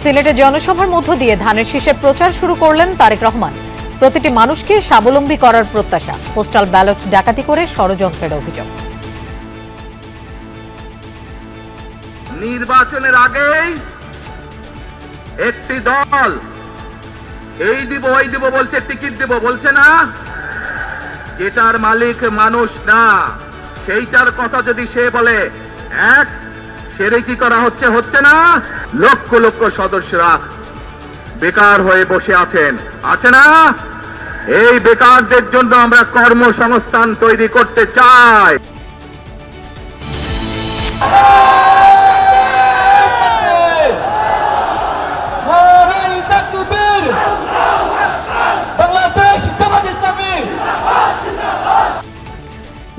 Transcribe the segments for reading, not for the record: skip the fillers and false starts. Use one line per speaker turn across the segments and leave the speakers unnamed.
সিলেটে জনসভার মধ্য দিয়ে ধানের শীষের প্রচার শুরু করলেন তারেক রহমান। প্রতিটি মানুষকে স্বাবলম্বী করার প্রত্যাশা, পোস্টাল ব্যালট ডাকাতি করে ষড়যন্ত্রের অভিযোগ।
নির্বাচনের আগেই একটি দল এই দিব ওই দিব বলছে, টিকিট দিব বলছে না, যেটার মালিক মানুষ না সেইটার কথা যদি সে বলে এক সেরে কি করা হচ্ছে, হচ্ছে না। লক্ষ লক্ষ সদস্যরা বেকার হয়ে বসে আছেন, আছে না। এই বেকারদের জন্য আমরা কর্মসংস্থান তৈরি করতে চাই।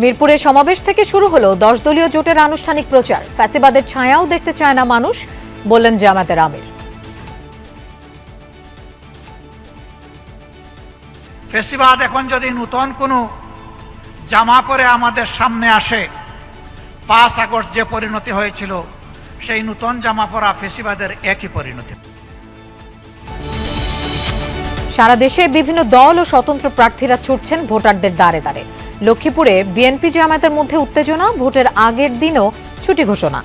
মিরপুরে সমাবেশ থেকে শুরু হলো 10 দলীয় জোটের আনুষ্ঠানিক প্রচার। ফ্যাসিবাদের ছায়াও দেখতে চায় না মানুষ, বললেন জামায়াতের আমির।
ফ্যাসিবাদ এখন যদি নতুন কোনো জামা পরে আমাদের সামনে আসে, 5 আগস্ট যে পরিণতি হয়েছিল সেই নতুন জামা পরা ফ্যাসিবাদের একই পরিণতি।
সারা দেশে বিভিন্ন দল ও স্বতন্ত্র প্রার্থীরা ছুটছেন ভোটারদের দ্বারে দ্বারে। লক্ষ্মীপুরে বিএনপি জামায়াতের মধ্যে উত্তেজনা, ভোটের আগের দিনও ছুটি ঘোষণা।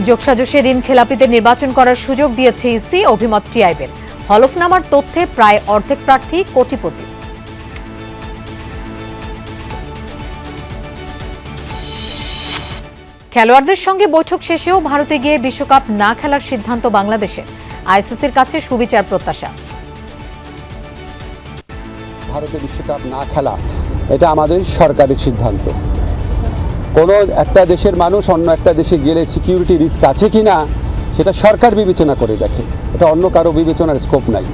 যোগসাজশে ঋণ খেলাপিদের নির্বাচন করার সুযোগ দিয়েছে ইসি, অভিমত টিআইবির। হলফনামার তথ্যে প্রায় অর্ধেক প্রার্থী কোটিপতি। খেলোয়াড়দের সঙ্গে বৈঠক শেষেও ভারতে গিয়ে বিশ্বকাপ না খেলার সিদ্ধান্ত বাংলাদেশের। আইসিসির কাছে সুবিচার প্রত্যাশা।
ভারতে বিশ্বকাপ না খেলা এটা আমাদের সরকারের সিদ্ধান্ত। কোনো একটা দেশের মানুষ অন্য একটা দেশে গেলে সিকিউরিটি রিস্ক আছে কিনা সেটা সরকার বিবেচনা করে দেখে, এটা অন্য কারো বিবেচনার স্কোপ নাই।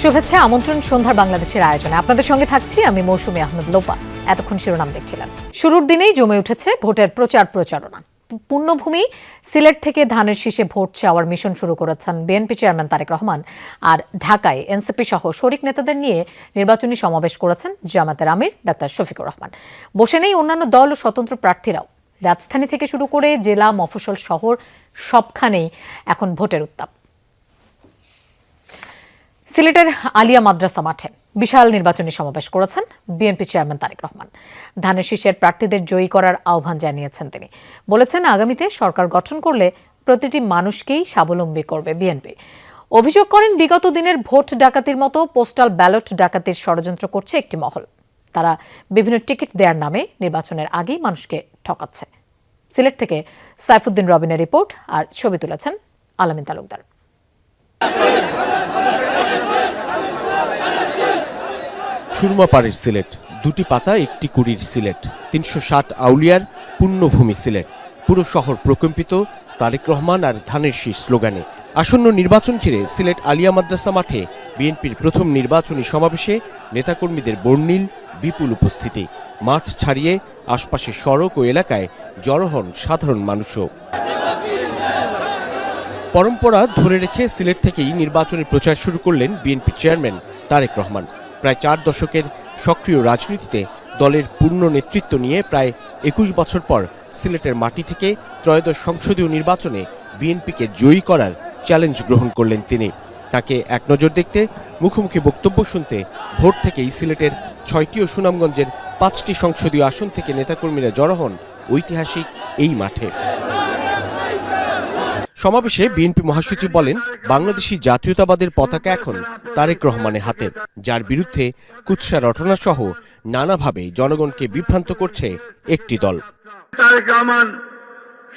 শুভেচ্ছা, আমন্ত্রণ সন্ধ্যার বাংলাদেশের আয়োজনে। আপনাদের সঙ্গে থাকছি আমি মৌসুমী আহমেদ লোপা। এতক্ষণ শিরোনাম দেখছিলেন। শুরুর দিনেই জমে উঠেছে ভোটের প্রচারণা। পূর্ণভূমি সিলেট থেকে ধানের শীষে ভোট চাওয়ার মিশন শুরু করেছেন বিএনপি চেয়ারম্যান তারেক রহমান। আর ঢাকায় এনসিপি সহ শরিক নেতাদের নিয়ে নির্বাচনী সমাবেশ করেছেন জামায়াতের আমির ডাক্তার শফিকুর রহমান। বসে নেই অন্যান্য দল ও স্বতন্ত্র প্রার্থীরাও। রাজধানী থেকে শুরু করে জেলা, মফস্বল শহর সবখানেই এখন ভোটের উত্তাপ। সিলেটের আলিয়া মাদ্রাসা মাঠে বিশাল নির্বাচনী সমাবেশ করেছেন বিএনপি চেয়ারম্যান তারেক রহমান। ধানের শীষের প্রার্থীদের জয়ী করার আহ্বান জানিয়েছেন তিনি। বলেছেন, আগামীতে সরকার গঠন করলে প্রতিটি মানুষকেই স্বাবলম্বী করবে বিএনপি। অভিযোগ করেন, বিগত দিনের ভোট ডাকাতির মতো পোস্টাল ব্যালট ডাকাতির ষড়যন্ত্র করছে একটি মহল। তারা বিভিন্ন টিকিট দেওয়ার নামে নির্বাচনের আগেই মানুষকে ঠকাচ্ছে। সিলেট থেকে সাইফুদ্দিন রবিনের রিপোর্ট, আর ছবি তুলেছেন আলামিন তালুকদার।
সুরমাপাড়ের সিলেট, দুটি পাতা একটি কুড়ির সিলেট, 360 আউলিয়ার পুণ্যভূমি সিলেট। পুরো শহর প্রকম্পিত তারেক রহমান আর ধানের শীষ স্লোগানে। আসন্ন নির্বাচন ঘিরে সিলেট আলিয়া মাদ্রাসা মাঠে বিএনপির প্রথম নির্বাচনী সমাবেশে নেতাকর্মীদের বর্ণিল বিপুল উপস্থিতি। মাঠ ছাড়িয়ে আশপাশের সড়ক ও এলাকায় জড়ো হন সাধারণ মানুষও। পরম্পরা ধরে রেখে সিলেট থেকেই নির্বাচনী প্রচার শুরু করলেন বিএনপি চেয়ারম্যান তারেক রহমান। প্রায় 4 দশকের সক্রিয় রাজনীতিতে দলের পূর্ণ নেতৃত্ব নিয়ে প্রায় 21 বছর পর সিলেটের মাটি থেকে ত্রয়োদশ সংসদীয় নির্বাচনে বিএনপিকে জয়ী করার চ্যালেঞ্জ গ্রহণ করলেন তিনি। তাকে এক নজর দেখতে, মুখোমুখি বক্তব্য শুনতে ভোট থেকেই সিলেটের 6টি ও সুনামগঞ্জের 5টি সংসদীয় আসন থেকে নেতাকর্মীরা জড়ো হন ঐতিহাসিক এই মাঠে। সমাবেশে বিএনপি মহাসচিব বলেন, বাংলাদেশি জাতীয়তাবাদের পতাকা এখন তারেক রহমানের হাতে, যার বিরুদ্ধে কুৎসা রটনা সহ নানাভাবে জনগণকে বিভ্রান্ত করছে একটি দল।
তারেক রহমান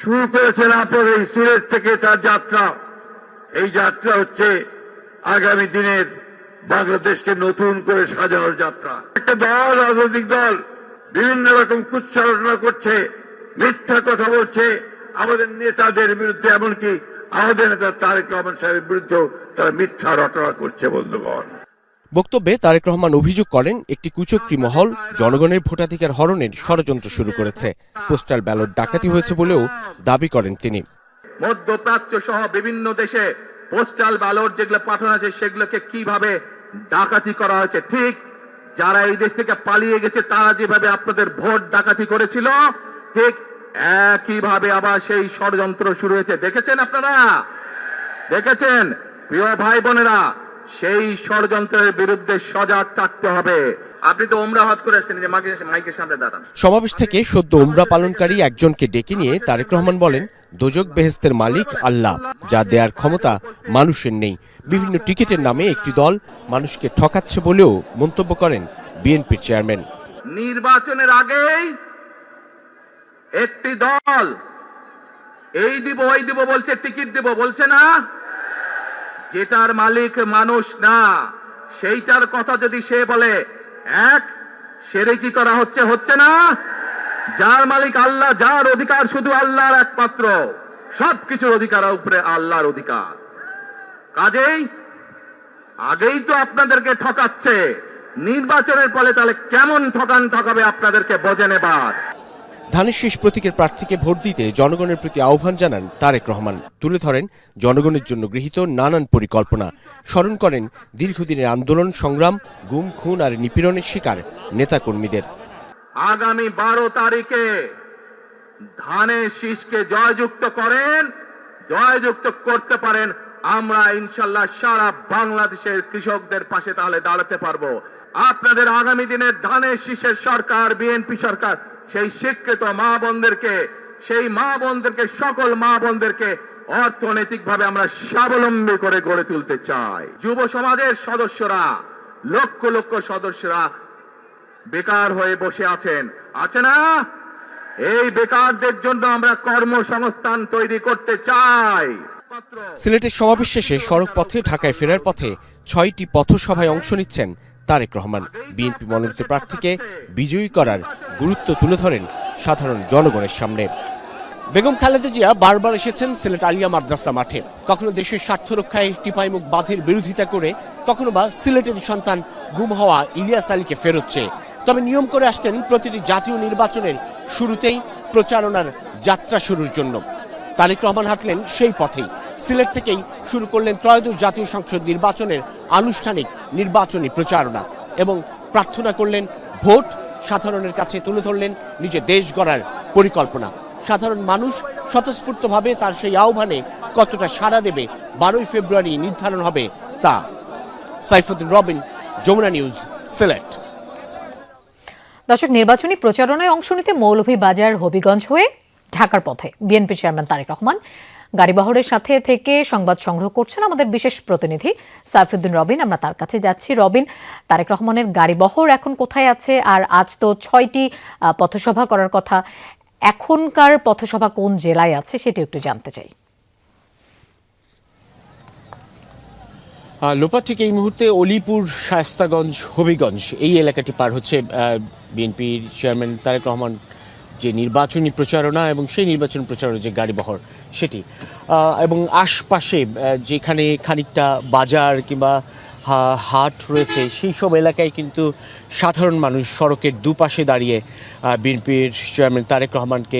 শুরু করেছেন আপনাদের এই সিলেট থেকে তার যাত্রা। এই যাত্রা হচ্ছে আগামী দিনের বাংলাদেশকে নতুন করে সাজানোর যাত্রা। একটা দল, রাজনৈতিক দল বিভিন্ন রকম কুৎসা রটনা করছে, মিথ্যা কথা বলছে আমাদের নেতাদের বিরুদ্ধে, এমনকি আমাদের নেতা তারেক রহমান সাহেবের বিরুদ্ধেও তারা মিথ্যা রটনা করছে। বন্ধুগণ,
বক্তব্যে তারেক রহমান অভিযোগ করেন, একটি কুচক্রী মহল জনগণের ভোটাধিকার হরণের ষড়যন্ত্র শুরু করেছে। পোস্টাল ব্যালট ডাকাতি হয়েছে বলেও দাবি করেন তিনি।
মধ্যপ্রাচ্য সহ বিভিন্ন দেশে পোস্টাল ব্যালট যেগুলো পাঠানো আছে সেগুলোকে কিভাবে ডাকাতি করা হয়েছে, ঠিক যারা এই দেশ থেকে পালিয়ে গেছে তারা যেভাবে আপনাদের ভোট ডাকাতি করেছিল, ঠিক একইভাবে আবার সেই ষড়যন্ত্র শুরু হয়েছে। দেখেছেন আপনারা, দেখেছেন? প্রিয় ভাই বোনেরা, সেই ষড়যন্ত্রের বিরুদ্ধে সজাগ থাকতে হবে। আপনি তো ওমরা হজ করে আসছেন, যে মাইকের সামনে দাঁড়ান।
সমাবেশ থেকে সদ্য উমরা পালনকারী একজনকে ডেকে নিয়ে তারেক রহমান বলেন, দোজক বেহেশতের মালিক আল্লাহ, যা দেওয়ার ক্ষমতা মানুষের নেই। বিভিন্ন টিকিটের নামে একটি দল মানুষকে ঠকাচ্ছে বলেও মন্তব্য করেন বিএনপির চেয়ারম্যান।
নির্বাচনের আগেই একটি দল এই দিব ওই দিব বলছে, টিকিট দিব বলছে না, যেটার মালিক মানুষ না সেইটার কথা যদি সে বলে, এক শিরকি করা হচ্ছে, হচ্ছে না? যার মালিক আল্লাহ, যার অধিকার শুধু আল্লাহর একমাত্র, সবকিছুর অধিকার উপরে আল্লাহর অধিকার। কাজেই আগেই তো আপনাদেরকে ঠকাচ্ছে, নির্বাচনের ফলে তাহলে কেমন ঠকাবে আপনাদেরকে বোঝেন এবার।
ধানের শীষ প্রতীকের প্রার্থীকে ভোট দিতে জনগণের প্রতি আহ্বান জানান তারেক রহমান। তুলে ধরেন জনগণের জন্য গৃহীত নানান পরিকল্পনা। স্মরণ করেন দীর্ঘদিনের আন্দোলন সংগ্রাম, গুম খুন আর নিপীড়নের শিকার নেতাকর্মীদের।
আগামী 12 তারিখে ধানের শীষকে জয়যুক্ত করেন, জয়যুক্ত করতে পারেন, আমরা ইনশাল্লাহ সারা বাংলাদেশের কৃষকদের পাশে তাহলে দাঁড়াতে পারবো। আপনাদের আগামী দিনের ধানের শীষের সরকার, বিএনপি সরকার, সেই শিক্ষিত মা বোনদেরকে, সেই মা বোনদেরকে, সকল মা বোনদেরকে অর্থনৈতিকভাবে আমরা স্বাবলম্বী করে গড়ে তুলতে চাই। যুব সমাজের সদস্যরা, লক্ষ লক্ষ সদস্যরা বেকার হয়ে বসে আছেন, আছে না? এই বেকারদের জন্য আমরা কর্মসংস্থান তৈরি করতে চাই।
সিলেটের সমাবেশ শেষে সড়ক পথে ঢাকায় ফেরার পথে 6টি পথসভায় অংশ নিচ্ছেন তারেক রহমান। বিএনপি মনোনীত প্রার্থীকে বিজয়ী করার গুরুত্ব তুলে ধরেন সাধারণ জনগণের সামনে। বেগম খালেদা জিয়া বারবার এসেছেন সিলেট আলিয়া মাদ্রাসা মাঠে, কখনো দেশের স্বার্থ রক্ষায় টিপাইমুখ বাঁধের বিরোধিতা করে, কখনো বা সিলেটের সন্তান গুম হওয়া ইলিয়াস আলীকে ফেরত চেয়ে। তবে নিয়ম করে আসতেন প্রতিটি জাতীয় নির্বাচনের শুরুতেই প্রচারণার যাত্রা শুরুর জন্য। তারেক রহমান হাঁটলেন সেই পথেই। সিলেট থেকেই শুরু করলেন ত্রয়োদশ জাতীয় সংসদ নির্বাচনের আনুষ্ঠানিক নির্বাচনী প্রচারণা এবং প্রার্থনা করলেন ভোট। সাধারণের কাছে তুলে ধরলেন নিজের দেশ গড়ার পরিকল্পনা। সাধারণ মানুষ স্বতঃস্ফূর্তভাবে তার সেই আহ্বানে কতটা সাড়া দেবে 12ই ফেব্রুয়ারি নির্ধারণ হবে তা। সাইফুদ্দিন রবিন, যমুনা নিউজ, সিলেট।
দর্শক, নির্বাচনী প্রচারণায় অংশ নিতে মৌলভীবাজার হবিগঞ্জ হয়ে ঢাকার পথে বিএনপি চেয়ারম্যান তারেক রহমান গাড়িবহরের সাথে থেকে সংবাদ সংগ্রহ করছেন আমাদের বিশেষ প্রতিনিধি সাইফুদ্দিন রবিন। আমরা তার কাছে যাচ্ছি। রবিন, তারেক রহমানের গাড়িবহর এখন কোথায় আছে? আর আজ তো 6টি পথসভা করার কথা, এখনকার পথসভা কোন জেলায় আছে সেটি একটু জানতে চাই।
লোপা, ঠিক এই মুহূর্তে অলিপুর, শায়েস্তাগঞ্জ, হবিগঞ্জ এই এলাকাটি পার হচ্ছে বিএনপির চেয়ারম্যান তারেক রহমান যে নির্বাচনী প্রচারণা এবং সেই নির্বাচনী প্রচারণার যে গাড়িবহর সেটি, এবং আশপাশে যেখানে খানিকটা বাজার কিংবা হাট রয়েছে সেই সব এলাকায় কিন্তু সাধারণ মানুষ সড়কের দুপাশে দাঁড়িয়ে বিএনপির চেয়ারম্যান তারেক রহমানকে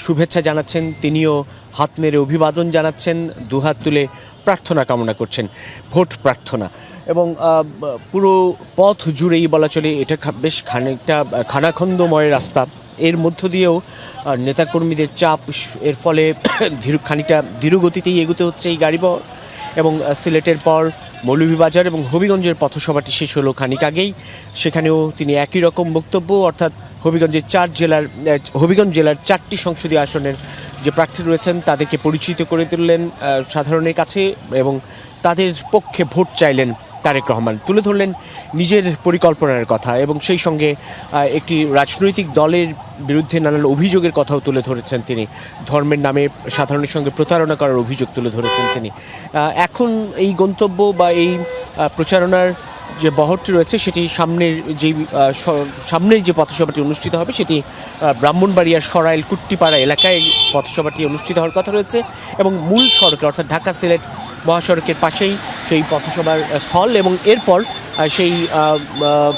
শুভেচ্ছা জানাচ্ছেন। তিনিও হাত নেড়ে অভিবাদন জানাচ্ছেন, দুহাত তুলে প্রার্থনা কামনা করছেন, ভোট প্রার্থনা। এবং পুরো পথ জুড়েই বলা চলে এটা বেশ খানিকটা খানাখন্দময় রাস্তা। এর মধ্য দিয়েও নেতাকর্মীদের চাপ, এর ফলে খানিকটা ধীরগতিতেই এগোতে হচ্ছে এই গাড়িবহর। এবং সিলেটের পর মৌলভীবাজার এবং হবিগঞ্জের পথসভাটি শেষ হলো খানিক আগেই। সেখানেও তিনি একই রকম বক্তব্য, অর্থাৎ হবিগঞ্জ জেলার 4টি সংসদীয় আসনের যে প্রার্থী রয়েছেন তাদেরকে পরিচিত করে তুললেন সাধারণের কাছে এবং তাদের পক্ষে ভোট চাইলেন তারেক রহমান। তুলে ধরলেন নিজের পরিকল্পনার কথা এবং সেই সঙ্গে একটি রাজনৈতিক দলের বিরুদ্ধে নানান অভিযোগের কথাও তুলে ধরেছেন তিনি। ধর্মের নামে সাধারণের সঙ্গে প্রতারণা করার অভিযোগ তুলে ধরেছেন তিনি। এখন এই গন্তব্য বা এই প্রচারণার যে বহরটি রয়েছে সেটি সামনের যে পথসভাটি অনুষ্ঠিত হবে সেটি ব্রাহ্মণবাড়িয়ার সরাইল কুট্টিপাড়া এলাকায় পথসভাটি অনুষ্ঠিত হওয়ার কথা রয়েছে এবং মূল সড়কে অর্থাৎ ঢাকা সিলেট মহাসড়কের পাশেই সেই পথসভার স্থল। এবং এরপর সেই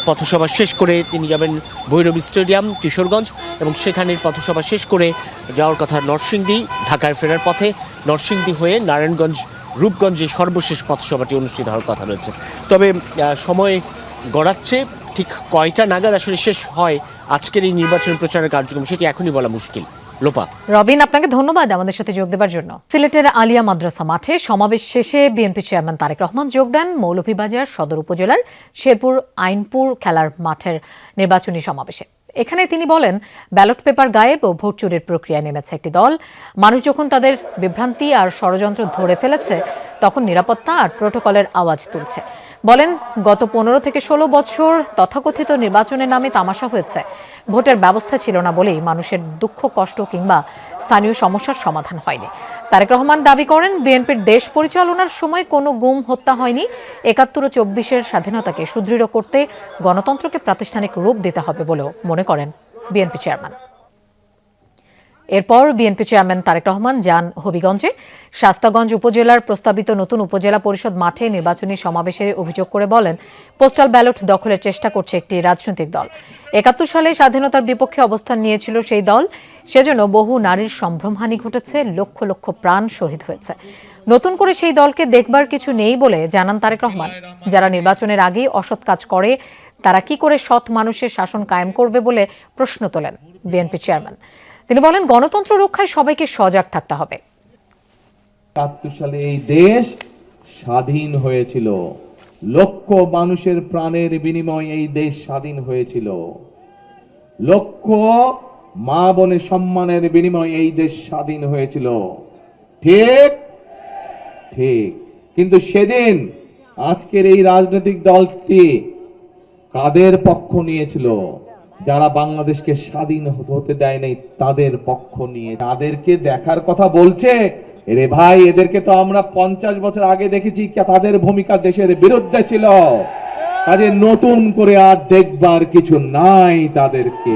পথসভা শেষ করে তিনি যাবেন ভৈরবী স্টেডিয়াম কিশোরগঞ্জ এবং সেখানের পথসভা শেষ করে যাওয়ার কথা নরসিংদী। ঢাকায় ফেরার পথে নরসিংদী হয়ে নারায়ণগঞ্জ রূপগঞ্জে সর্বশেষ পথসভাটি অনুষ্ঠিত হওয়ার কথা রয়েছে। তবে সময় গড়াচ্ছে, ঠিক কয়টা নাগাদ আসলে শেষ হয় আজকের এই নির্বাচন প্রচারের কার্যক্রম সেটি এখনই বলা মুশকিল। লোপা।
রবিন, আপনাকে ধন্যবাদ আমাদের সাথে যোগ দেওয়ার জন্য। সিলেটের আলিয়া মাদ্রাসা মাঠে সমাবেশ শেষে বিএনপি চেয়ারম্যান তারেক রহমান যোগ দেন মৌলভীবাজার সদর উপজেলার শেরপুর আইনপুর খেলার মাঠের নির্বাচনী সমাবেশে। এখানে তিনি বলেন, ব্যালট পেপার গায়েব ও ভোট চুরির প্রক্রিয়ায় নেমেছে একটি দল। মানুষ যখন তাদের বিভ্রান্তি আর ষড়যন্ত্র ধরে ফেলেছে তখন নিরাপত্তা আর প্রোটোকলের আওয়াজ তুলছে। বলেন, গত 15 থেকে 16 বছর তথাকথিত নির্বাচনের নামে তামাশা হয়েছে। ভোটের ব্যবস্থা ছিল না বলেই মানুষের দুঃখ কষ্ট কিংবা স্থানীয় সমস্যার সমাধান হয়নি। তারেক রহমান দাবি করেন, বিএনপির দেশ পরিচালনার সময় কোনো গুম হত্যা হয়নি। 71 ও 24-এর স্বাধীনতাকে সুদৃঢ় করতে গণতন্ত্রকে প্রাতিষ্ঠানিক রূপ দিতে হবে বলেও মনে করেন বিএনপি চেয়ারম্যান। এরপর বিএনপি চেয়ারম্যান তারেক রহমান যান হবিগঞ্জে। শাস্তাগঞ্জ উপজেলার প্রস্তাবিত নতুন উপজেলা পরিষদ মাঠে নির্বাচনী সমাবেশে অভিযোগ করে বলেন, পোস্টাল ব্যালট দখলের চেষ্টা করছে একটি রাজনৈতিক দল। 71 সালে স্বাধীনতার বিপক্ষে অবস্থান নিয়েছিল সেই দল। সেজন্য বহু নারীর সম্ভ্রমহানি ঘটেছে, লক্ষ লক্ষ প্রাণ শহীদ হয়েছে। নতুন করে সেই দলকে দেখবার কিছু নেই বলে জানান তারেক রহমান। যারা নির্বাচনের আগেই অসৎ কাজ করে তারা কি করে সৎ মানুষের শাসন কায়েম করবে বলে প্রশ্ন তোলেন বিএনপি চেয়ারম্যান। তিনি বলেন, গণতন্ত্র রক্ষায় সবাইকে সজাগ থাকতে হবে।
৭৭ সালে এই দেশ স্বাধীন হয়েছিল, লক্ষ মানুষের প্রাণের বিনিময়ে এই দেশ স্বাধীন হয়েছিল, লক্ষ মা বোনের সম্মানের বিনিময়ে এই দেশ স্বাধীন হয়েছিল। ঠিক ঠিক, কিন্তু সেদিন আজকের এই রাজনৈতিক দলটি কাদের পক্ষ নিয়েছিল? যারা বাংলাদেশকে স্বাধীন হতে দেয় নাই তাদের পক্ষ নিয়ে তাদেরকে দেখার কথা বলছে। রে ভাই, এদেরকে তো আমরা 50 বছর আগে দেখেছি, তাদের ভূমিকা দেশের বিরুদ্ধে ছিল। কাজে নতুন করে আর দেখবার কিছু নাই তাদেরকে।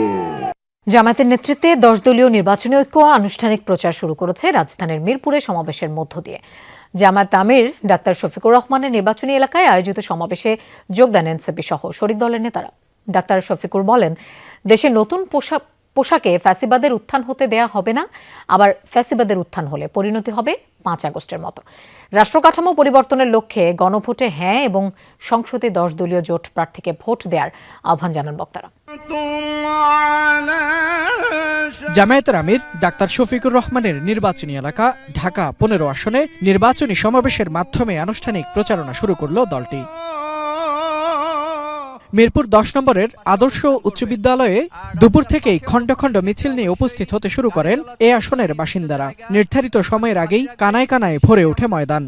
জামায়াতের নেতৃত্বে 10 দলীয় নির্বাচনী ঐক্য আনুষ্ঠানিক প্রচার শুরু করেছে রাজধানীর মিরপুরে সমাবেশের মধ্য দিয়ে। জামায়াত আমির ডাক্তার শফিকুর রহমানের নির্বাচনী এলাকায় আয়োজিত সমাবেশে যোগ দেন এনসিপি সহ শরিক দলের নেতারা। ডাক্তার শফিকুর বলেন, দেশে নতুন পোশাকে ফ্যাসিবাদের উত্থান হতে দেয়া হবে না। আবার ফ্যাসিবাদের উত্থান হলে পরিণতি হবে 5 আগস্টের মতো। রাষ্ট্রকাঠামো পরিবর্তনের লক্ষ্যে গণভোটে হ্যাঁ এবং সংসদে 10 দলীয় জোট প্রার্থীকে ভোট দেওয়ার আহ্বান জানান বক্তারা।
জামায়াতের আমির ডাক্তার শফিকুর রহমানের নির্বাচনী এলাকা ঢাকা 15 আসনে নির্বাচনী সমাবেশের মাধ্যমে আনুষ্ঠানিক প্রচারণা শুরু করল দলটি। মিরপুর 10 নম্বরের আদর্শ উচ্চ বিদ্যালয়ে দুপুর থেকেই খণ্ড খণ্ড মিছিল নিয়ে উপস্থিত হতে শুরু করেন এ আসনের বাসিন্দারা। নির্ধারিত সময়ের আগেই কানায় কানায় ভরে ওঠে ময়দান।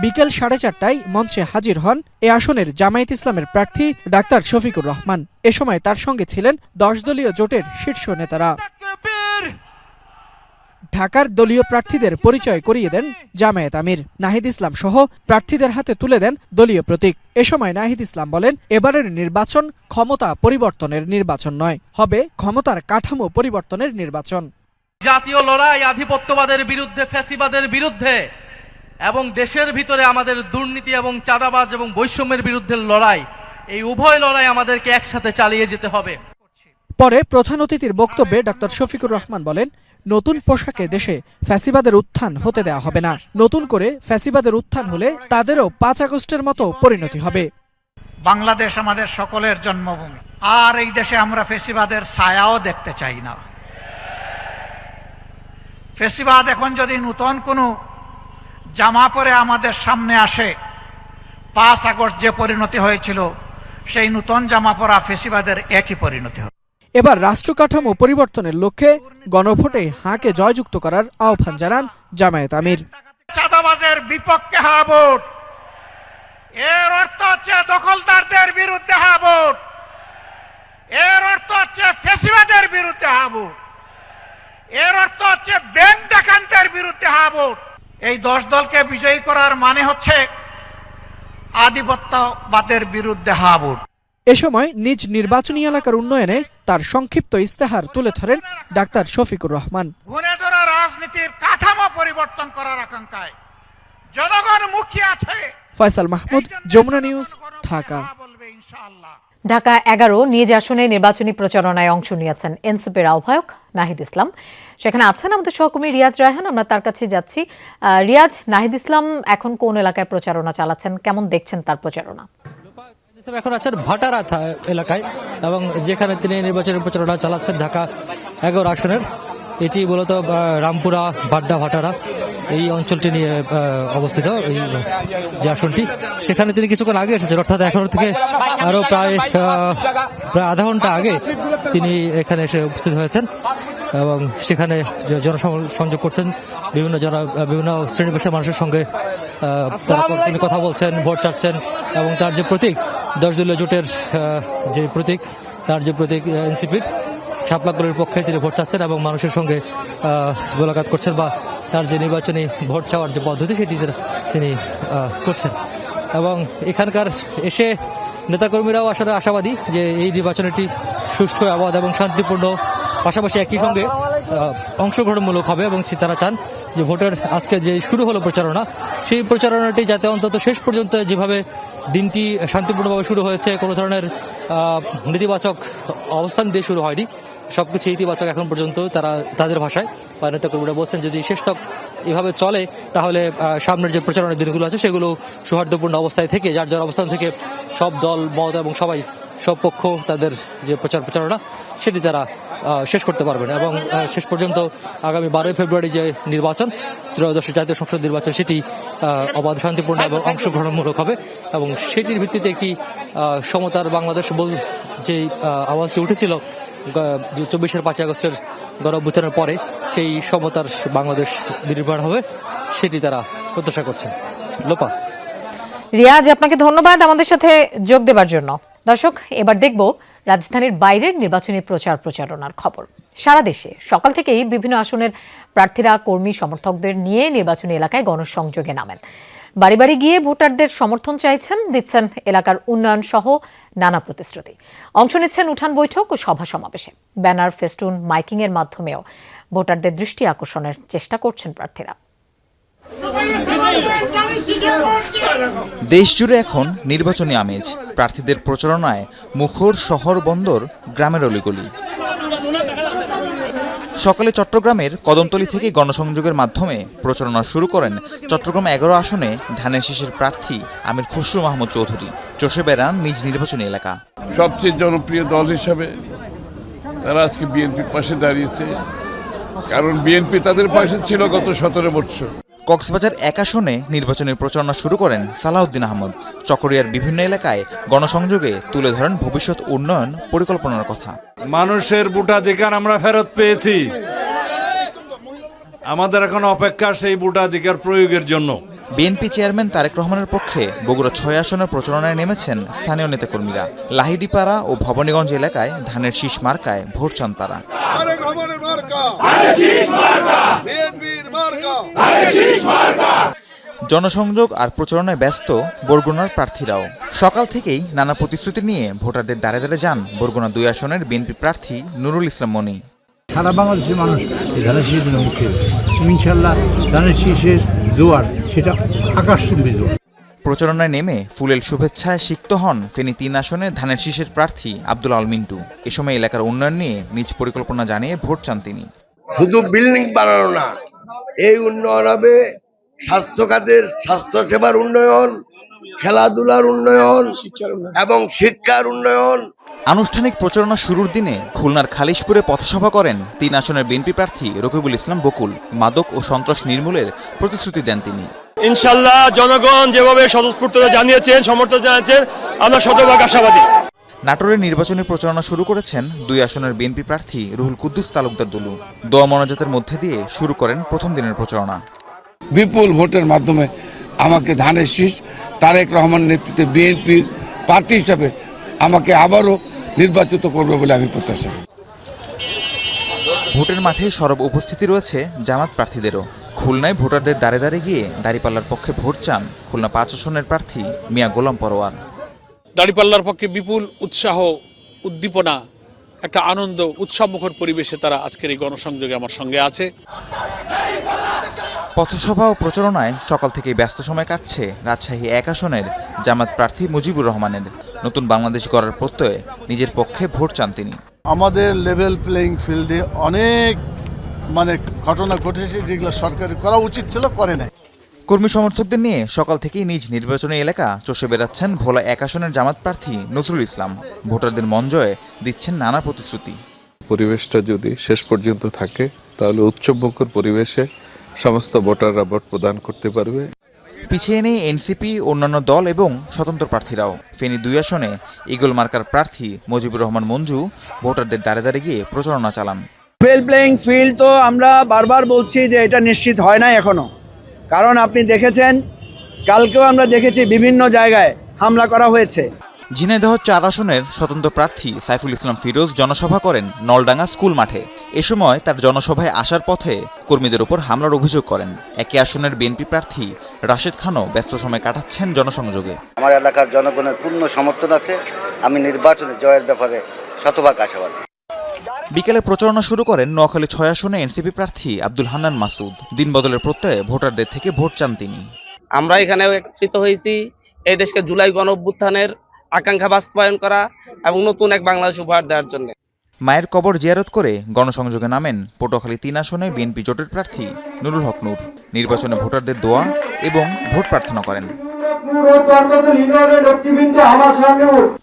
বিকেল 4:30টায় মঞ্চে হাজির হন এ আসনের জামায়াত ইসলামের প্রার্থী ডাক্তার শফিকুর রহমান। এ সময় তার সঙ্গে ছিলেন 10 দলীয় জোটের শীর্ষ নেতারা। ঢাকার দলীয় প্রার্থীদের পরিচয় করিয়ে দেন জামায়াত আমির। নাহিদ ইসলাম সহ প্রার্থীদের হাতে তুলে দেন দলীয় প্রতীক। এ সময় নাহিদ ইসলাম বলেন, এবারের নির্বাচন ক্ষমতা পরিবর্তনের নির্বাচন নয়, হবে ক্ষমতার কাঠামো পরিবর্তনের নির্বাচন।
জাতীয় লড়াই আধিপত্যবাদের বিরুদ্ধে, ফ্যাসিবাদের বিরুদ্ধে এবং দেশের ভিতরে আমাদের দুর্নীতি এবং চাঁদাবাজ এবং বৈষম্যের বিরুদ্ধে লড়াই, এই উভয় লড়াই আমাদেরকে একসাথে চালিয়ে যেতে হবে।
পরে প্রধান অতিথির বক্তব্যে ডাক্তার শফিকুর রহমান বলেন, নতুন পোশাকে দেশে ফ্যাসিবাদের উত্থান হতে দেওয়া হবে না। নতুন করে ফ্যাসিবাদের উত্থান হলে তাদেরও 5 আগস্টের মতো পরিণতি হবে।
বাংলাদেশ আমাদের সকলের জন্মভূমি, আর এই দেশে আমরা ফ্যাসিবাদের ছায়াও দেখতে চাই না। ফ্যাসিবাদ এখন যদি নতুন কোনো জামা পরে আমাদের সামনে আসে, 5 আগস্ট যে পরিণতি হয়েছিল সেই নতুন জামা পরা ফ্যাসিবাদের একই পরিণতি হবে।
এবার রাষ্ট্রকাঠামো পরিবর্তনের লক্ষ্যে গণভোটে হাঁকে জয়যুক্ত করার আহ্বান জানান জামায়াত আমির।
চাঁদাবাজের বিপক্ষে হা ভোট, এর অর্থ হচ্ছে দখলদারদের বিরুদ্ধে হা ভোট, এর অর্থ হচ্ছে ফ্যাসিবাদের বিরুদ্ধে হা ভোট, এর অর্থ হচ্ছে ব্যাংক ডাকাতদের বিরুদ্ধে হা ভোট। এই 10 দলকে বিজয়ী করার মানে হচ্ছে আধিপত্যবাদের বিরুদ্ধে হা ভোট।
এ সময় নিজ নির্বাচনী এলাকার উন্নয়নে তার সংক্ষিপ্ত ইস্তেহার তুলে ধরেন ডাক্তার শফিকুর রহমান।
ঘুরে ধরা রাজনীতির কাঠামো পরিবর্তন করার আকাঙ্ক্ষায় জনগণ মুখিয়ে আছে।
ফয়সাল মাহমুদ, যমুনা নিউজ, ঢাকা।
ঢাকা 11 নিজ আসনে নির্বাচনী প্রচারণায় অংশ নিয়েছেন এনসিপির আহ্বায়ক নাহিদ ইসলাম। সেখানে আছেন আমাদের সহকর্মী রিয়াজ রায়হান, আমরা তার কাছে যাচ্ছি। রিয়াজ, নাহিদ ইসলাম এখন কোন এলাকায় প্রচারণা চালাচ্ছেন, কেমন দেখছেন তার প্রচারণা?
এখন আছেন ভাটারা এলাকায় এবং যেখানে তিনি নির্বাচনী প্রচারণা চালাচ্ছেন ঢাকা 11 আসনের। এটি মূলত রামপুরা বাড্ডা ভাটারা এই অঞ্চলটি নিয়ে অবস্থিত, এই যে আসনটি, সেখানে তিনি কিছুক্ষণ আগে এসেছেন, অর্থাৎ এখন থেকে আরো প্রায় আধা ঘন্টা আগে তিনি এখানে এসে উপস্থিত হয়েছেন এবং সেখানে জনসংযোগ করছেন, বিভিন্ন শ্রেণী পেশার মানুষের সঙ্গে তিনি কথা বলছেন, ভোট চাচ্ছেন এবং তার যে প্রতীক 10 দলীয় জোটের যে প্রতীক, তার যে প্রতীক এনসিপির শাপলাগুলির পক্ষে তিনি ভোট চাচ্ছেন এবং মানুষের সঙ্গে মোলাকাত করছেন বা তার যে নির্বাচনী ভোট চাওয়ার যে পদ্ধতি সেটি তিনি করছেন। এবং এখানকার এসে নেতাকর্মীরাও আসলে আশাবাদী যে এই নির্বাচনটি সুষ্ঠু, অবাধ এবং শান্তিপূর্ণ, পাশাপাশি একই সঙ্গে অংশগ্রহণমূলক হবে এবং তারা চান যে ভোটের আজকে যে শুরু হলো প্রচারণা, সেই প্রচারণাটি যাতে অন্তত শেষ পর্যন্ত যেভাবে দিনটি শান্তিপূর্ণভাবে শুরু হয়েছে, কোনো ধরনের নেতিবাচক অবস্থান দিয়ে শুরু হয়নি, সবকিছু ইতিবাচক এখন পর্যন্ত তাদের ভাষায় বা নেতাকর্মীরা বলছেন, যদি শেষ তক এভাবে চলে তাহলে সামনের যে প্রচারণার দিনগুলো আছে সেগুলো সৌহার্দ্যপূর্ণ অবস্থায় থেকে যার অবস্থান থেকে সব দল মত এবং সব পক্ষ তাদের যে প্রচারণা সেটি তারা শেষ করতে পারবেন এবং শেষ পর্যন্ত আগামী 12 ফেব্রুয়ারি যে নির্বাচন, ত্রয়োদশ জাতীয় সংসদ নির্বাচন, সেটি অবাধ, শান্তিপূর্ণ এবং অংশগ্রহণমূলক হবে এবং সেটির ভিত্তিতে একটি সমতার বাংলাদেশ যে আওয়াজটি উঠেছিল 24 5 আগস্টের গণঅভ্যুত্থানের পরে, সেই সমতার বাংলাদেশ বিনির্মাণ হবে, সেটি তারা প্রত্যাশা করছেন। লোপা।
রিয়াজ, আপনাকে ধন্যবাদ আমাদের সাথে যোগ দেবার জন্য। দর্শক, এবার দেখব রাজধানীর বাইরের নির্বাচনী প্রচারণার খবর। সারা দেশে সকাল থেকেই বিভিন্ন আসনের প্রার্থীরা কর্মী সমর্থকদের নিয়ে নির্বাচনী এলাকায় গণসংযোগে নামেন। বাড়ি বাড়ি গিয়ে ভোটারদের সমর্থন চাইছেন, দিচ্ছেন এলাকার উন্নয়ন সহ নানা প্রতিশ্রুতি। অংশ নিচ্ছেন উঠান বৈঠক ও সভা সমাবেশে। ব্যানার, ফেস্টুন, মাইকিং এর মাধ্যমেও ভোটারদের দৃষ্টি আকর্ষণের চেষ্টা করছেন প্রার্থীরা।
দেশজুড়ে এখন নির্বাচনী আমেজ, প্রার্থীদের প্রচারণায় মুখর শহর বন্দর গ্রামের অলিগলি। সকালে চট্টগ্রামের কদমতলী থেকে গণসংযোগের মাধ্যমে প্রচারণা শুরু করেন চট্টগ্রাম 11 আসনে ধানের শীষের প্রার্থী আমির খসরু মাহমুদ চৌধুরী। চষে বেড়ান নিজ নির্বাচনী এলাকা।
সবচেয়ে জনপ্রিয় দল হিসাবে তারা আজকে বিএনপির পাশে দাঁড়িয়েছে, কারণ বিএনপি তাদের পাশে ছিল গত 17 বছর।
কক্সবাজার 1 আসনে নির্বাচনী প্রচারণা শুরু করেন সালাউদ্দিন আহমদ। চকরিয়ার বিভিন্ন এলাকায় গণসংযোগে তুলে ধরেন ভবিষ্যৎ উন্নয়ন পরিকল্পনার কথা।
মানুষের ভোটাধিকার আমরা ফেরত পেয়েছি, আমাদের এখন অপেক্ষা সেই ভোটাধিকার প্রয়োগের জন্য।
বিএনপি চেয়ারম্যান তারেক রহমানের পক্ষে বগুড়া 6 আসনের প্রচারণায় নেমেছেন স্থানীয় নেতাকর্মীরা। লাহিড়িপাড়া ও ভবানীগঞ্জ এলাকায় ধানের শীষ মার্কায় ভোট চান তারা। জনসংযোগ আর প্রচারণায় ব্যস্ত বরগুনার প্রার্থীরাও। সকাল থেকেই নানা প্রতিশ্রুতি নিয়ে ভোটারদের দ্বারে দ্বারে যান বরগুনা 2 আসনের বিএনপি প্রার্থী নুরুল ইসলাম মনি।
সারা বাংলাদেশের মানুষ ধানের শীষের মুখে, ইনশাল্লাহ ধানের শীষের জোয়ার, সেটা আকাশচুম্বী জোয়ার।
প্রচারণায় নেমে ফুলেল শুভেচ্ছায় সিক্ত হন ফেনী 3 আসনের ধানের শীষের প্রার্থী আব্দুল আল মিন্টু। এ সময় এলাকার উন্নয়ন নিয়ে নিজ পরিকল্পনা জানিয়ে ভোট চান তিনি।
শুধু বিল্ডিং বানানো না, এই উন্নয়ন হবে স্বাস্থ্য খাতের, স্বাস্থ্য সেবার উন্নয়ন, খেলাধুলার উন্নয়ন এবং শিক্ষার উন্নয়ন।
আনুষ্ঠানিক প্রচারণা শুরুর দিনে খুলনার খালিশপুরে পথসভা করেন 3 আসনের বিএনপি প্রার্থী রকিবুল ইসলাম বকুল। মাদক ও সন্ত্রাস নির্মূলের প্রতিশ্রুতি দেন তিনি।
ইনশাআল্লাহ জনগণ যেভাবে স্বতঃস্ফূর্ততা জানিয়েছেন, সমর্থন জানিয়েছেন, আমরা শতভাগ আশাবাদী।
নাটোরের নির্বাচনী প্রচারণা শুরু করেছেন 2 আসনের বিএনপি প্রার্থী রুহুল কুদ্দুস তালুকদার দুলু। দোয়া মোনাজাতের মধ্যে দিয়ে শুরু করেন প্রথম দিনের প্রচারণা।
বিপুল ভোটের মাধ্যমে আমাকে ধানের শীষ তারেক রহমান নেতৃত্বে বিএনপির প্রার্থী হিসাবে আমাকে আবারও নির্বাচিত করবে বলে আমি প্রত্যাশা।
ভোটের মাঠে সরব উপস্থিতি রয়েছে জামাত প্রার্থীদেরও। খুলনায় ভোটারদের দ্বারে দ্বারে গিয়ে দাঁড়িপাল্লার পক্ষে ভোট চান খুলনা 5 আসনের প্রার্থী মিয়া গোলাম পরোয়ার।
দাঁড়িপাল্লার পক্ষে বিপুল উৎসাহ, উদ্দীপনা, একটা আনন্দ, উৎসবমুখর পরিবেশে তারা আজকের এই গণসংযোগে আমার সঙ্গে আছে।
পথসভা ও প্রচারণায় সকাল থেকেই ব্যস্ত সময় কাটছে রাজশাহী 1 আসনের জামাত প্রার্থী মুজিবুর রহমানের। নতুন বাংলাদেশ গড়ার প্রত্যয়ে নিজের পক্ষে ভোট চান তিনি।
আমাদের লেভেল প্লেইং ফিল্ডে অনেক ঘটনা ঘটেছে যেগুলো সরকারের করা উচিত ছিল, করে নাই।
কর্মী সমর্থকদের নিয়ে সকাল থেকেই নিজ নির্বাচনী এলাকা চষে বেড়াচ্ছেন ভোলা 1 আসনের জামাত প্রার্থী নজরুল ইসলাম। ভোটারদের মন জয়ে দিচ্ছেন নানা প্রতিশ্রুতি।
পরিবেশটা যদি শেষ পর্যন্ত থাকে তাহলে উৎসবমুখর পরিবেশে সমস্ত ভোটাররা ভোট প্রদান করতে পারবে।
পিছিয়ে নেই এনসিপি, অন্যান্য দল এবং স্বতন্ত্র প্রার্থীরাও। ফেনী 2 আসনে ইগল মার্কার প্রার্থী মুজিবুর রহমান মঞ্জু ভোটারদের দ্বারে দ্বারে গিয়ে প্রচারণা চালান।
লেভেল প্লেইং ফিল্ড তো আমরা বারবার বলছি যে এটা নিশ্চিত হয় না এখনো, কারণ আপনি দেখেছেন কালকেও আমরা দেখেছি বিভিন্ন জায়গায় হামলা করা হয়েছে।
ঝিনাইদহ 4 আসনের স্বতন্ত্র প্রার্থী সাইফুল ইসলাম ফিরোজ জনসভা করেন নলডাঙ্গা স্কুল মাঠে। এ সময় তার জনসভায় আসার পথে কর্মীদের উপর হামলার অভিযোগ করেন। 1 আসনের বিএনপি প্রার্থী রাশেদ খানও ব্যস্ত সময় কাটাচ্ছেন জনসংযোগে।
আমার এলাকার জনগণের পূর্ণ সমর্থন আছে, আমি নির্বাচনে জয়ের ব্যাপারে শতভাগ আশাবাদী।
বিকেলে প্রচারণা শুরু করেন নোয়াখালী 6 আসনে এনসিপি প্রার্থী আব্দুল হান্নান মাসুদ। দিন বদলের প্রত্যয়ে ভোটারদের থেকে ভোট চান তিনি।
আমরা এখানে একত্রিত হয়েছি এই দেশকে জুলাই গণঅভ্যুত্থানের আকাঙ্ক্ষা বাস্তবায়ন করা এবং নতুন এক বাংলাদেশ উপহার দেওয়ার জন্য।
মায়ের কবর জিয়ারত করে গণসংযোগে নামেন পটুয়াখালী 3 আসনে বিএনপি জোটের প্রার্থী নুরুল হক নূর। নির্বাচনে ভোটারদের দোয়া এবং ভোট প্রার্থনা করেন।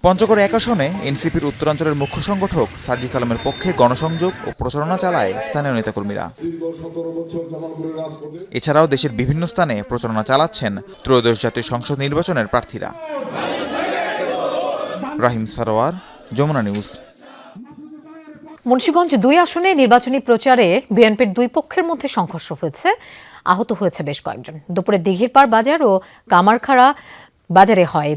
পঞ্চগড় 1 আসনে এনসিপির উত্তরাঞ্চলের মুখ্য সংগঠক সার্জিস আলমের পক্ষে গণসংযোগ ও প্রচারণা চালায় স্থানীয় নেতাকর্মীরা। এছাড়াও দেশের বিভিন্ন স্থানে প্রচারণা চালাচ্ছেন ত্রয়োদশ জাতীয় সংসদ নির্বাচনের প্রার্থীরা। রাহিম সারোয়ার, যমুনা নিউজ।
মুন্সিগঞ্জ 2 আসনে নির্বাচনী প্রচারে বিএনপির 2 পক্ষের মধ্যে সংঘর্ষ হয়েছে, আহত হয়েছে বেশ কয়েকজন। দুপুরে দিঘিরপাড় বাজার ও কামারখাড়া বাজারে হয়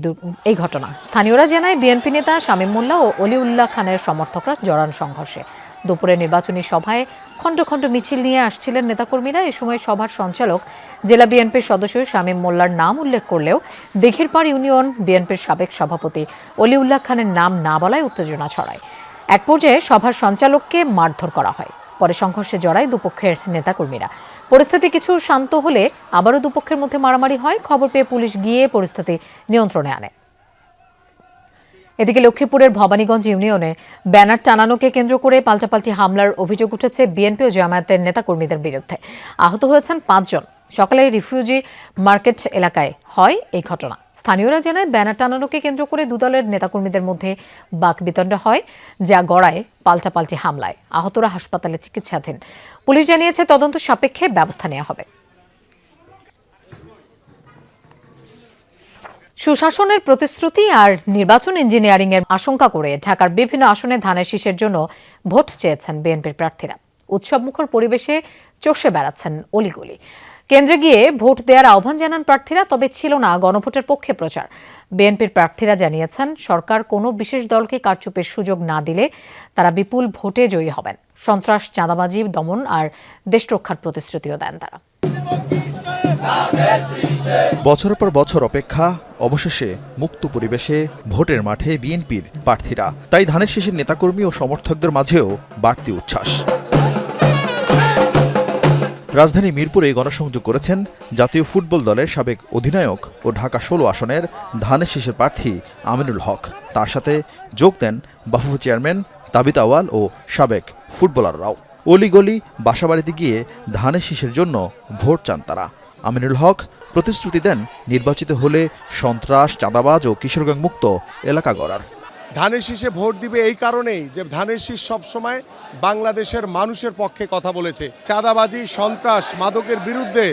এই ঘটনা। স্থানীয়রা জানায় বিএনপি নেতা শামীম মোল্লা ও অলিউল্লাহ খানের সমর্থকরা জড়ান সংঘর্ষে। দুপুরে নির্বাচনী সভায় খণ্ড খণ্ড মিছিল নিয়ে আসছিলেন নেতাকর্মীরা। এ সময় সভার সঞ্চালক জেলা বিএনপির সদস্য শামীম মোল্লার নাম উল্লেখ করলেও দিঘিরপাড় ইউনিয়ন বিএনপির সাবেক সভাপতি অলিউল্লাহ খানের নাম না বলায় উত্তেজনা ছড়ায়। এক পর্যায়ে সভার সঞ্চালককে মারধর করা হয়। পরে সংঘর্ষে জড়ায় দুপক্ষের নেতাকর্মীরা। পরিস্থিতি কিছু শান্ত হলে আবারও দুপক্ষের মধ্যে মারামারি হয়। খবর পেয়ে পুলিশ গিয়ে পরিস্থিতি নিয়ন্ত্রণে আনে। এদিকে লক্ষ্মীপুরের ভবানীগঞ্জ ইউনিয়নে ব্যানার টানানোকে কেন্দ্র করে পাল্টাপাল্টি হামলার অভিযোগ উঠেছে বিএনপি ও জামায়াতের নেতাকর্মীদের বিরুদ্ধে। আহত হয়েছেন 5 জন। সকালে রিফিউজি মার্কেট এলাকায় হয় এই ঘটনা। স্থানীয়রা জানায় ব্যানার টানানোকে কেন্দ্র করে 2 দলের নেতাকর্মীদের মধ্যে বাকবিতণ্ডা হয়, যা গড়ায় পাল্টাপাল্টি হামলায়। আহতরা হাসপাতালে চিকিৎসাধীন। পুলিশ জানিয়েছে তদন্ত সাপেক্ষে ব্যবস্থা নেওয়া হবে। সুশাসনের প্রতিশ্রুতি আর নির্বাচন ইঞ্জিনিয়ারিং এর আশঙ্কা করে ঢাকার বিভিন্ন আসনে ধানের শীষের জন্য ভোট চেয়েছেন বিএনপির প্রার্থীরা। উৎসবমুখর পরিবেশে চষে বেড়াচ্ছেন অলিগলি। কেন্দ্রে গিয়ে ভোট দেওয়ার আহ্বান জানান প্রার্থীরা, তবে ছিল না গণভোটের পক্ষে প্রচার। বিএনপির প্রার্থীরা জানিয়েছেন সরকার কোনো বিশেষ দলকে কারচুপির সুযোগ না দিলে তারা বিপুল ভোটে জয়ী হবেন। সন্ত্রাস, চাঁদাবাজি দমন আর দেশ রক্ষার প্রতিশ্রুতিও দেন তারা।
বছর পর বছর অপেক্ষা, অবশেষে মুক্ত পরিবেশে ভোটের মাঠে বিএনপির প্রার্থীরা। তাই ধানের শীষের নেতাকর্মী ও সমর্থকদের মাঝেও বাড়তি উচ্ছ্বাস। রাজধানী মিরপুরে গণসংযোগ করেছেন জাতীয় ফুটবল দলের সাবেক অধিনায়ক ও ঢাকা 16 আসনের ধানের শীষের প্রার্থী আমিনুল হক। তার সাথে যোগ দেন বাফুফে চেয়ারম্যান তাবিত আওয়াল ও সাবেক ফুটবলাররাও। অলিগলি বাসাবাড়িতে গিয়ে ধানের শীষের জন্য ভোট চান তারা। আমিনুল হক প্রতিশ্রুতি দেন নির্বাচিত হলে সন্ত্রাস, চাঁদাবাজ ও কিশোরগঞ্জ মুক্ত এলাকা গড়ার।
ধানের শীষে ভোট দিবে এই কারণেই যে ধানের শীষ সবসময় বাংলাদেশের মানুষের পক্ষে কথা বলেছে। চাঁদাবাজি, সন্ত্রাস, মাদকের বিরুদ্ধে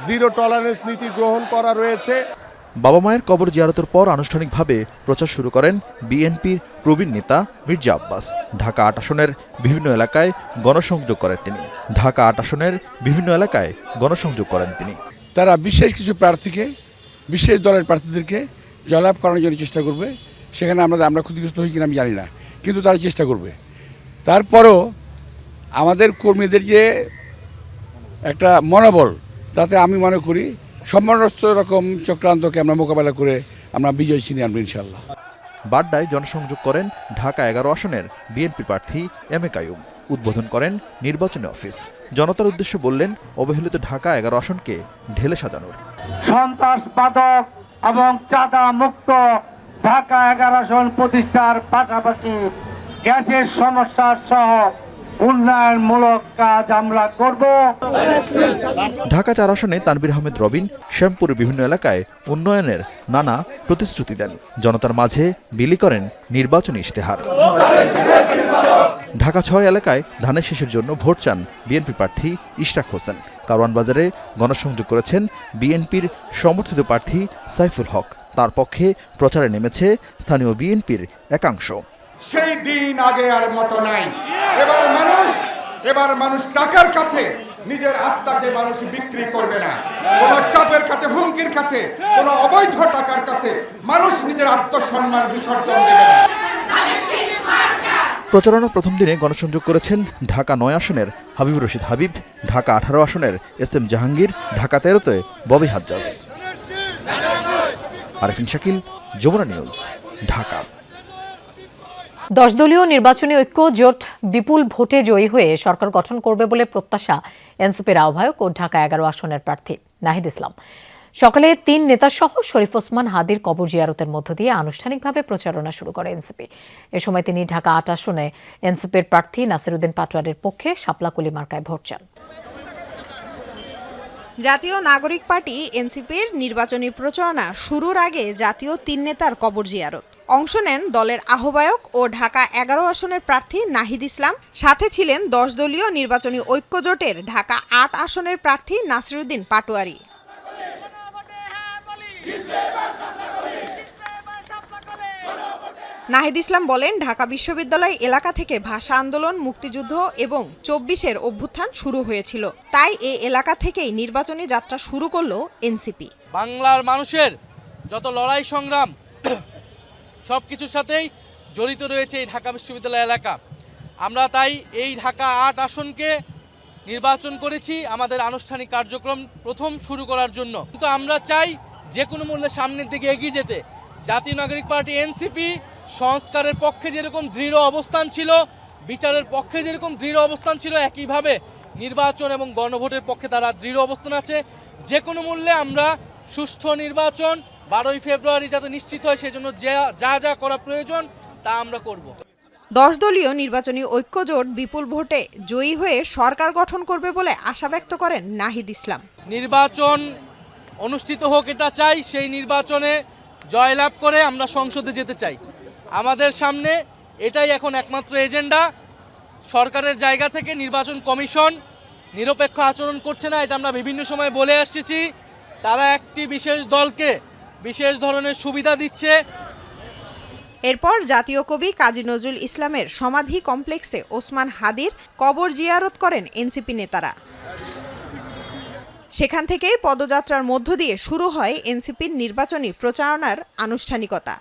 জিরো টলারেন্স নীতি গ্রহণ করা রয়েছে।
বাবা মায়ের কবর জিয়ারতের পর আনুষ্ঠানিকভাবে প্রচার শুরু করেন বিএনপির প্রবীণ নেতা মির্জা আব্বাস। ঢাকা 8 আসনের বিভিন্ন এলাকায় গণসংযোগ করেন তিনি।
তারা বিশেষ কিছু প্রার্থীকে, বিশেষ দলের প্রার্থীদেরকে জয়লাভ করানোর জন্য চেষ্টা করবে। সেখানে আমরা ক্ষতিগ্রস্ত হই কিনা আমি জানি না, কিন্তু তারা চেষ্টা করবে। তারপরও আমাদের কর্মীদের যে একটা মনোবল, তাতে আমি মনে করি সমস্ত রকম চক্রান্তকে আমরা মোকাবেলা করে আমরা বিজয় ছিনিয়ে আনবো ইনশাল্লাহ।
বাড্ডায় জনসংযোগ করেন ঢাকা 11 আসনের বিএনপি প্রার্থী এম এ কাইয়ুম। উদ্বোধন করেন নির্বাচনী অফিস। জনতার উদ্দেশ্যে বললেন অবহেলিত ঢাকা 11 আসনকে ঢেলে সাজানোর।
সন্ত্রাসবাদক এবং চাঁদা মুক্ত ঢাকা 11 আসন প্রতিষ্ঠার পাশাপাশি গ্যাসের সমস্যার সহ উন্নয়নমূলক কাজ আমরা করব।
ঢাকা 4 আসনে তানভীর আহমেদ রবিন শ্যামপুরের বিভিন্ন এলাকায় উন্নয়নের নানা প্রতিশ্রুতি দেন, জনতার মাঝে বিলি করেন নির্বাচনী ইশতেহার। ঢাকা 6 এলাকায় ধানের শীষের জন্য ভোট চান বিএনপি প্রার্থী ইশরাক হোসেন। কারওয়ান বাজারে গণসংযোগ করেছেন বিএনপির সমর্থিত প্রার্থী সাইফুল হক। তার পক্ষে প্রচারে নেমেছে স্থানীয় বিএনপির একাংশ।
সেই দিন আগে আর মতো নাই। এবার মানুষ টাকার কাছে নিজের আত্মাকে মানুষ বিক্রি করবে না। কোন চাপের কাছে, হুমকির কাছে, কোন অবৈধ টাকার কাছে মানুষ নিজের আত্মসম্মান বিসর্জন দেবে না।
প্রচারণার প্রথম দিনে গণসংযোগ করেছেন ঢাকা 9 আসনের হাবিবুর রশিদ হাবিব, ঢাকা 18 আসনের SM জাহাঙ্গীর, ঢাকা 13-তে ববি হাজ্জাজ। আরেফিন শাকিল, যমুনা নিউজ, ঢাকা।
10 দলীয় নির্বাচনী ঐক্য জোট বিপুল ভোটে জয়ী হয়ে সরকার গঠন করবে বলে প্রত্যাশা এনসিপির আহ্বায়ক ও ঢাকা 11 আসনের প্রার্থী নাহিদ ইসলাম। সকালে 3 নেতাসহ শরীফ ওসমান হাদির কবর জিয়ারতের মধ্য দিয়ে আনুষ্ঠানিকভাবে প্রচারণা শুরু করে এনসিপি। এ সময় তিনি ঢাকা 8 আসনে এনসিপির প্রার্থী নাসিরউদ্দিন পাটোয়ারির পক্ষে শাপলাকুলি মার্কায় ভোট চান।
জাতীয় নাগরিক পার্টি এনসিপির নির্বাচনী প্রচারণা শুরুর আগে জাতীয় 3 নেতার কবর জিয়ারত অংশ নেন দলের আহ্বায়ক ও ঢাকা 11 আসনের প্রার্থী নাহিদ ইসলাম। সাথে ছিলেন 10 দলীয় নির্বাচনী ঐক্য জোটের ঢাকা 8 আসনের প্রার্থী নাসিরউদ্দিন পাটোয়ারি। নাহিদ ইসলাম বলেন, ঢাকা বিশ্ববিদ্যালয় এলাকা থেকে ভাষা আন্দোলন, মুক্তিযুদ্ধ এবং 24-এর অভ্যুত্থান শুরু হয়েছিল। তাই এই এলাকা থেকেই নির্বাচনী যাত্রা শুরু করলো এনসিপি।
বাংলার মানুষের যত লড়াই সংগ্রাম সবকিছুর সাথেই জড়িত রয়েছে এই ঢাকা বিশ্ববিদ্যালয় এলাকা। আমরা তাই এই ঢাকা 8 আসনকে নির্বাচন করেছি আমাদের আনুষ্ঠানিক কার্যক্রম প্রথম শুরু করার জন্য। কিন্তু আমরা চাই যে কোনো মূল্যে সামনের দিকে এগিয়ে যেতে। জাতীয় নাগরিক পার্টি এনসিপি সংস্কারের পক্ষে যেরকম দৃঢ় অবস্থান ছিল, বিচারের পক্ষে যেরকম দৃঢ় অবস্থান ছিল, একইভাবে নির্বাচন এবং গণভোটের পক্ষে তারা দৃঢ় অবস্থান আছে। যে কোনো মূল্যে আমরা সুষ্ঠু নির্বাচন 12ই ফেব্রুয়ারি যাতে নিশ্চিত হয় সেজন্য যা যা করা প্রয়োজন তা আমরা করব।
10 দলীয় নির্বাচনী ঐক্য জোট বিপুল ভোটে জয়ী হয়ে সরকার গঠন করবে বলে আশা ব্যক্ত করেন নাহিদ ইসলাম।
নির্বাচন অনুষ্ঠিত হোক এটা চাই, সেই নির্বাচনে জয়লাভ করে আমরা সংসদে যেতে চাই। আমাদের সামনে এটাই এখন একমাত্র এজেন্ডা। সরকারের জায়গা থেকে নির্বাচন কমিশন নিরপেক্ষ আচরণ করছে না, এটা আমরা বিভিন্ন সময় বলে আসছি। তারা একটি বিশেষ দলকে বিশেষ ধরনের সুবিধা দিচ্ছে।
এরপর জাতীয় কবি কাজী নজরুল ইসলামের সমাধি কমপ্লেক্সে ওসমান হাদির কবর জিয়ারত করেন এনসিপি নেতারা। সেখান থেকেই পদযাত্রার মধ্য দিয়ে শুরু হয় এনসিপির নির্বাচনী প্রচারণার আনুষ্ঠানিকতা।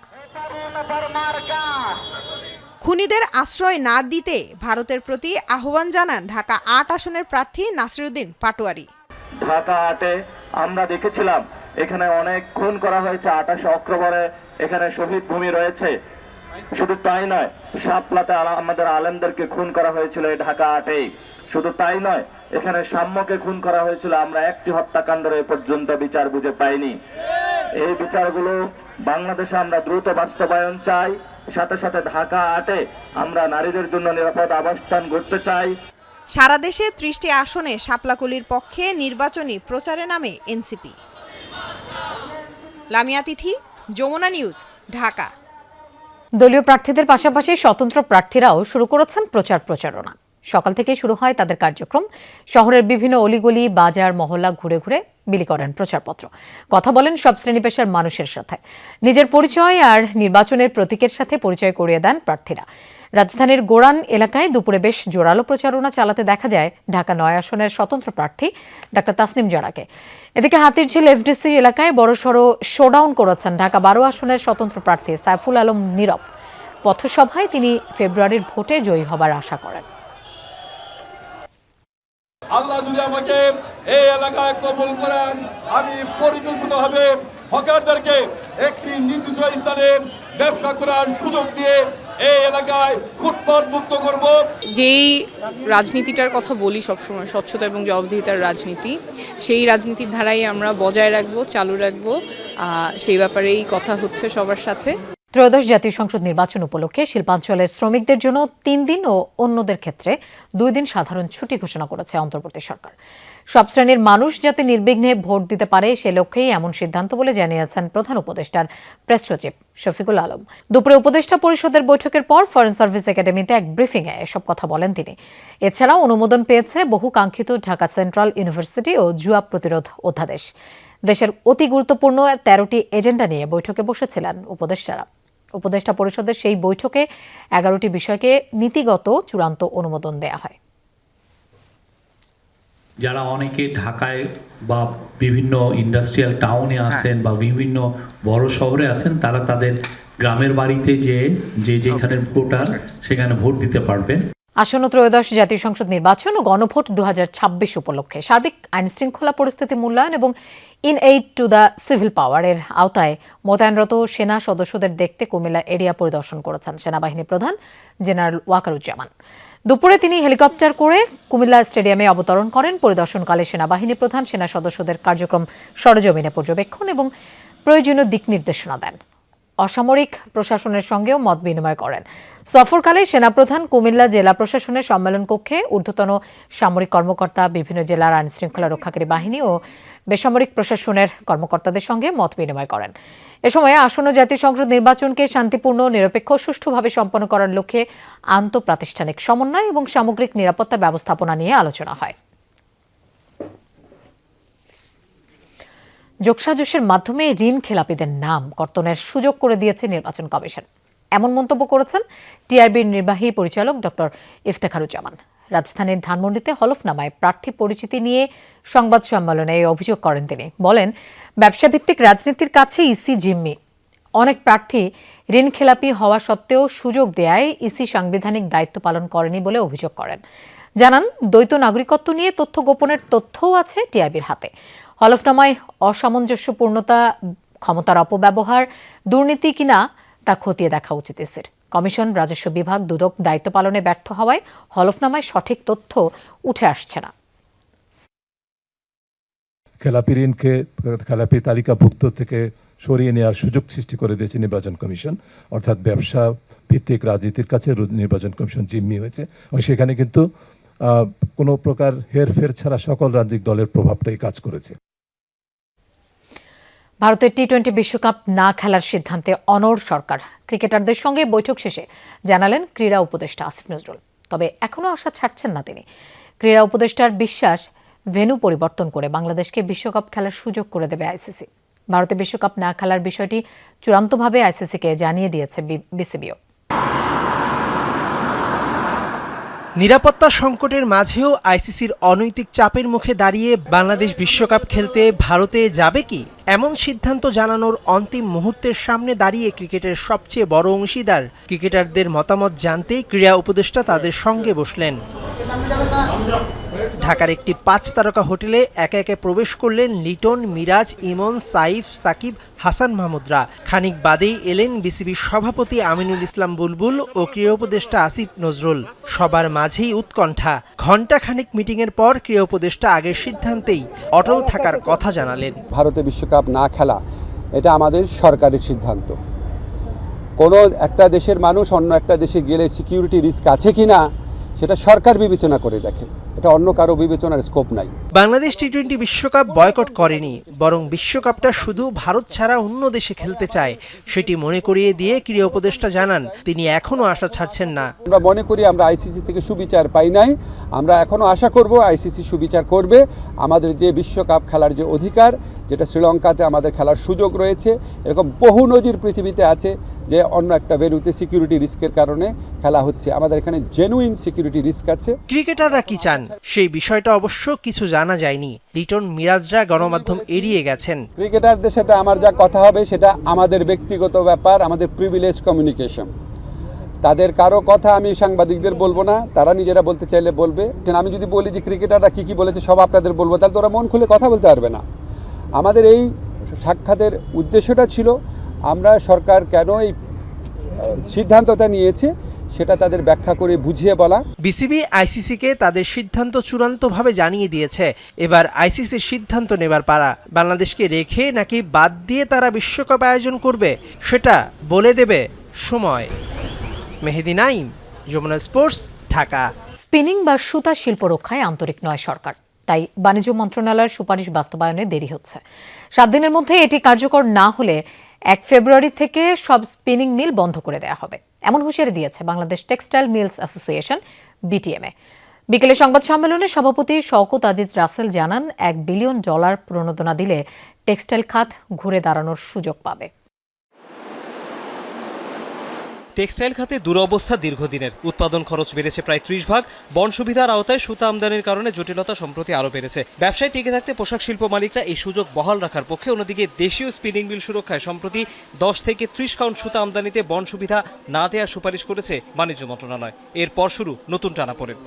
খুনিদের আশ্রয় না দিতে ভারতের প্রতি আহ্বান জানান ঢাকা 8 আসনের প্রার্থী নাসিরউদ্দিন পাটোয়ারি।
ঢাকা 8-এ আমরা দেখেছিলাম এখানে অনেক খুন করা হয়েছে। 28 অক্টোবরে এখানে শহীদ ভূমি রয়েছে। শুধু তাই নয়, শাপলাতে আমাদের আলেমদেরকে খুন করা হয়েছিল এই ঢাকা 8-এই। শুধু তাই নয়, এখানে সাম্যকে খুন করা হয়েছিল। আমরা একটি হত্যাকাণ্ডের এ পর্যন্ত বিচার বুঝে পাইনি। এই বিচারগুলো বাংলাদেশে আমরা দ্রুত বাস্তবায়ন চাই। সাথে সাথে ঢাকা 8-এ আমরা নারীদের জন্য নিরাপদ আবাসস্থান গড়তে চাই।
সারা দেশে 30টি আসনে শাপলাকুলির পক্ষে নির্বাচনী প্রচারে নামে এনসিপি। লামিয়া তিথি, যমুনা নিউজ, ঢাকা।
দলীয় প্রার্থীদের পাশাপাশি স্বতন্ত্র প্রার্থীরাও শুরু করেছেন প্রচারণা। সকাল থেকেই শুরু হয় তাদের কার্যক্রম। শহরের বিভিন্ন অলিগলি, বাজার, মহল্লা ঘুরে ঘুরে বিলি করেন প্রচারপত্র। কথা বলেন সব শ্রেণী পেশার মানুষের সাথে। নিজের পরিচয় আর নির্বাচনের প্রতীকের সাথে পরিচয় করিয়ে দেন প্রার্থীরা। রাজধানীর গোরান এলাকায় দুপুরে বেশ জোরালো প্রচারণা চালাতে দেখা যায় ঢাকা 9 আসনের স্বতন্ত্র প্রার্থী ডাক্তার তাসনিম জারাকে। এদিকে হাতিরঝিল এফডিসি এলাকায় বড়সড় শোডাউন করেছেন ঢাকা 12 আসনের স্বতন্ত্র প্রার্থী সাইফুল আলম নীরব। পথসভায় তিনি ফেব্রুয়ারির ভোটে জয়ী হবার আশা করেন।
আল্লাহ যদি আমাকে এই এলাকায় কবুল করেন, আমি পরিকল্পিতভাবে হকারদেরকে একটি নির্দিষ্ট স্থানে ব্যবসা করার সুযোগ দিয়ে এই এলাকায় ফুটপাত মুক্ত করব।
যেই রাজনীতিটার কথা বলি সবসময়, স্বচ্ছতা এবং জবাবদিহিতার রাজনীতি, সেই রাজনীতির ধারাই আমরা বজায় রাখবো, চালু রাখবো। সেই ব্যাপারেই কথা হচ্ছে সবার সাথে।
ত্রয়োদশ জাতীয় সংসদ নির্বাচন উপলক্ষে শিল্পাঞ্চলের শ্রমিকদের জন্য 3 দিন ও অন্যদের ক্ষেত্রে 2 দিন সাধারণ ছুটি ঘোষণা করেছে অন্তর্বর্তী সরকার। সব শ্রেণীর মানুষ যাতে নির্বিঘ্নে ভোট দিতে পারে সে লক্ষ্যেই এমন সিদ্ধান্ত বলে জানিয়েছেন প্রধান উপদেষ্টার প্রেস সচিব শফিকুল আলম। দুপুরে উপদেষ্টা পরিষদের বৈঠকের পর ফরেন সার্ভিস একাডেমিতে এক ব্রিফিংয়ে এসব কথা বলেন তিনি। এছাড়াও অনুমোদন পেয়েছে বহু কাঙ্ক্ষিত ঢাকা সেন্ট্রাল ইউনিভার্সিটি ও জুয়া প্রতিরোধ অধ্যাদেশ। দেশের অতি গুরুত্বপূর্ণ 13টি এজেন্ডা নিয়ে বৈঠকে বসেছিলেন উপদেষ্টারা। উপদেষ্টা পরিষদের সেই বৈঠকে 11টি বিষয়কে নীতিগত চূড়ান্ত অনুমোদন দেয়া হয়।
যারা অনেকে ঢাকায় বা বিভিন্ন ইন্ডাস্ট্রিয়াল টাউনে আছেন বা বিভিন্ন বড় শহরে আছেন, তারা তাদের গ্রামের বাড়িতে যেখানে ভোটার সেখানে ভোট দিতে পারবেন।
আসন্ন ত্রয়োদশ জাতীয় সংসদ নির্বাচন ও গণভোট 2026 উপলক্ষে সার্বিক আইন শৃঙ্খলা পরিস্থিতি মূল্যায়ন এবং in aid to the civil পাওয়ারের আওতায় মোতায়েনরত সেনা সদস্যদের দেখতে কুমিল্লা এরিয়া পরিদর্শন করেছেন সেনাবাহিনী প্রধান জেনারেল ওয়াকারুজ্জামান। দুপুরে তিনি হেলিকপ্টার করে কুমিল্লা স্টেডিয়ামে অবতরণ করেন। পরিদর্শনকালে সেনাবাহিনী প্রধান সেনা সদস্যদের কার্যক্রম সরেজমিনে পর্যবেক্ষণ এবং প্রয়োজনীয় দিক নির্দেশনা দেন। অসামরিক প্রশাসনের সঙ্গেও মত বিনিময় করেন। সফরকালে সেনাপ্রধান কুমিল্লা জেলা প্রশাসনের সম্মেলন কক্ষে ঊর্ধ্বতন সামরিক কর্মকর্তা, বিভিন্ন জেলার আইন শৃঙ্খলা রক্ষাকারী বাহিনী ও বেসামরিক প্রশাসনের কর্মকর্তাদের সঙ্গে মত বিনিময় করেন। এ সময় আসন্ন জাতীয় সংসদ নির্বাচনকে শান্তিপূর্ণ, নিরপেক্ষ, সুষ্ঠুভাবে সম্পন্ন করার লক্ষ্যে আন্তঃপ্রাতিষ্ঠানিক সমন্বয় এবং সামগ্রিক নিরাপত্তা ব্যবস্থাপনা নিয়ে আলোচনা হয়। যোগসাজশের মাধ্যমে ঋণ খেলাপিদের নাম কর্তনের সুযোগ করে দিয়েছে নির্বাচন কমিশন। এমন মন্তব্য করেছেন টিআরবির নির্বাহী পরিচালক ডক্টর ইফতেখারুজ্জামান। রাজধানীর ধানমন্ডিতে হলফনামায় প্রার্থী পরিচিতি নিয়ে সংবাদ সম্মেলনে এই অভিযোগ করেন তিনি। বলেন, ব্যবসাভিত্তিক রাজনীতির কাছে ইসি জিম্মি। অনেক প্রার্থী ঋণ খেলাপি হওয়া সত্ত্বেও সুযোগ দেয়ায় ইসি সাংবিধানিক দায়িত্ব পালন করেনি বলে অভিযোগ করেন। জানান, দ্বৈত নাগরিকত্ব নিয়ে তথ্য গোপনের তথ্যও আছে টিআইবির হাতে। হলফনামায় অসামঞ্জস্যপূর্ণতা, ক্ষমতার অপব্যবহার, দুর্নীতি কিনা তা খতিয়ে দেখা উচিত ইসির। কমিশন, রাজস্ব বিভাগ দুদক দায়িত্ব পালনে ব্যর্থ হওয়ায় হলফনামায় সঠিক তথ্য উঠে আসছে না।
খেলাপি ঋণকে খেলাপি তালিকাভুক্ত থেকে সরিয়ে নেওয়ার সুযোগ সৃষ্টি করে দিয়েছে নির্বাচন কমিশন। অর্থাৎ ব্যবসা ভিত্তিক রাজনীতির কাছে নির্বাচন কমিশন জিম্মি হয়েছে এবং সেখানে কিন্তু কোনো প্রকার হেরফের ছাড়া সকল রাজনৈতিক দলের প্রভাবটাই কাজ করেছে।
ভারতের টি-20 বিশ্বকাপ না খেলার সিদ্ধান্তে অনড় সরকার। ক্রিকেটারদের সঙ্গে বৈঠক শেষে জানালেন ক্রীড়া উপদেষ্টা আসিফ নজরুল। তবে এখনও আশা ছাড়ছেন না তিনি। ক্রীড়া উপদেষ্টার বিশ্বাস, ভেন্যু পরিবর্তন করে বাংলাদেশকে বিশ্বকাপ খেলার সুযোগ করে দেবে আইসিসি। ভারতে বিশ্বকাপ না খেলার বিষয়টি চূড়ান্তভাবে আইসিসিকে জানিয়ে দিয়েছে বিসিবিও।
নিরাপত্তা সংকটের মাঝেও আইসিসির অনৈতিক চাপের মুখে দাঁড়িয়ে বাংলাদেশ বিশ্বকাপ খেলতে ভারতে যাবে কি, এমন সিদ্ধান্ত জানানোর অন্তিম মুহূর্তের সামনে দাঁড়িয়ে ক্রিকেটের সবচেয়ে বড় অংশীদার ক্রিকেটারদের মতামত জানতেই ক্রীড়া উপদেষ্টা তাদের সঙ্গে বসলেন। ঢাকার একটি 5 তারকা হোটেলে একে একে প্রবেশ করলেন লিটন, মিরাজ, ইমন, সাইফ, সাকিব, হাসান মাহমুদরা। খানিক বাদেই এলেন বিসিবির সভাপতি আমিনুল ইসলাম বুলবুল ও ক্রীড়া উপদেষ্টা আসিফ নজরুল। সবার মাঝেই উৎকণ্ঠা। ঘণ্টাখানেক মিটিংয়ের পর ক্রীড়া উপদেষ্টা আগের সিদ্ধান্তেই অটল থাকার কথা জানালেন।
ভারতে বিশ্বকাপ না খেলা এটা আমাদের সরকারের সিদ্ধান্ত। কোনো একটা দেশের মানুষ অন্য একটা দেশে গেলে সিকিউরিটি রিস্ক আছে কিনা সেটা সরকার বিবেচনা করে দেখে, এটা অন্য কারো বিবেচনার স্কোপ নাই।
বাংলাদেশ টি-20 বিশ্বকাপ বয়কট করেনি, বরং বিশ্বকাপটা শুধু ভারত ছাড়া অন্য দেশে খেলতে চায় সেটি মনে করিয়ে দিয়ে ক্রীড়া উপদেষ্টা জানান তিনি এখনো আশা ছাড়ছেন না।
আমরা মনে করি আমরা আইসিসি থেকে সুবিচার পাই নাই, আমরা এখনো আশা করব আইসিসি সুবিচার করবে। আমাদের যে বিশ্বকাপ খেলার যে অধিকার, যেটা শ্রীলঙ্কাতে আমাদের খেলার সুযোগ রয়েছে, এরকম বহু নজির পৃথিবীতে আছে যে অন্য একটা ভেন্যুতে সিকিউরিটি রিস্কের কারণে খেলা হচ্ছে। আমাদের এখানে জেনুইন সিকিউরিটি রিস্ক আছে।
ক্রিকেটাররা কি চান সেই বিষয়টা অবশ্য কিছু জানা যায়নি। লিটন, মিরাজরা গণমাধ্যম এড়িয়ে গেছেন।
ক্রিকেটারদের সাথে আমার যা কথা হবে সেটা আমাদের ব্যক্তিগত ব্যাপার, আমাদের প্রিভিলেজ কমিউনিকেশন। তাদের কারো কথা আমি সাংবাদিকদের বলবো না, তারা নিজেরা বলতে চাইলে বলবে। আমি যদি বলি যে ক্রিকেটাররা কি বলেছে সব আপনাদের বলবো, তাহলে তো ওরা মন খুলে কথা বলতে পারবে না। আমাদের এই সাক্ষাতের উদ্দেশ্যটা ছিল আমরা সরকার কেন এই সিদ্ধান্তটা নিয়েছে সেটা তাদের ব্যাখ্যা করে বুঝিয়ে বলা।
বিসিবি আইসিসিকে তাদের সিদ্ধান্ত চূড়ান্তভাবে জানিয়ে দিয়েছে। এবার আইসিসির সিদ্ধান্ত নেবার পালা। বাংলাদেশকে রেখে নাকি বাদ দিয়ে তারা বিশ্বকাপ আয়োজন করবে সেটা বলে দেবে সময়। মেহেদি নাইম, যমুনা স্পোর্টস, ঢাকা।
স্পিনিং বা সুতা শিল্প রক্ষায় আন্তরিক নয় সরকার, তাই বাণিজ্য মন্ত্রণালয়ের সুপারিশ বাস্তবায়নে দেরি হচ্ছে। 7 দিনের মধ্যে এটি কার্যকর না হলে 1 ফেব্রুয়ারি থেকে সব স্পিনিং মিল বন্ধ করে দেওয়া হবে, এমন হুঁশিয়ারি দিয়েছে Bangladesh textile mills association BTMA. বিকেলে সংবাদ সম্মেলনে সভাপতি শওকত আজিজ রাসেল জানান, $1 বিলিয়ন প্রণোদনা দিলে টেক্সটাইল খাত ঘুরে দাঁড়ানোর সুযোগ পাবে।
টেক্সটাইল খাতে দুরবস্থা দীর্ঘদিনের। উৎপাদন খরচ বেড়েছে প্রায় 30 ভাগ। বন সুবিধার আওতায় সুতা আমদানির কারণে জটিলতা সম্প্রতি আরও বেড়েছে। ব্যবসায় টিকে থাকতে পোশাক শিল্প মালিকরা এই সুযোগ বহাল রাখার পক্ষে। অন্যদিকে দেশীয় স্পিনিং মিল সুরক্ষায় সম্প্রতি 10 থেকে 30 কাউন্ট সুতা আমদানিতে বন সুবিধা না দেওয়ার সুপারিশ করেছে বাণিজ্য মন্ত্রণালয়। এরপর শুরু নতুন টানাপোড়েন।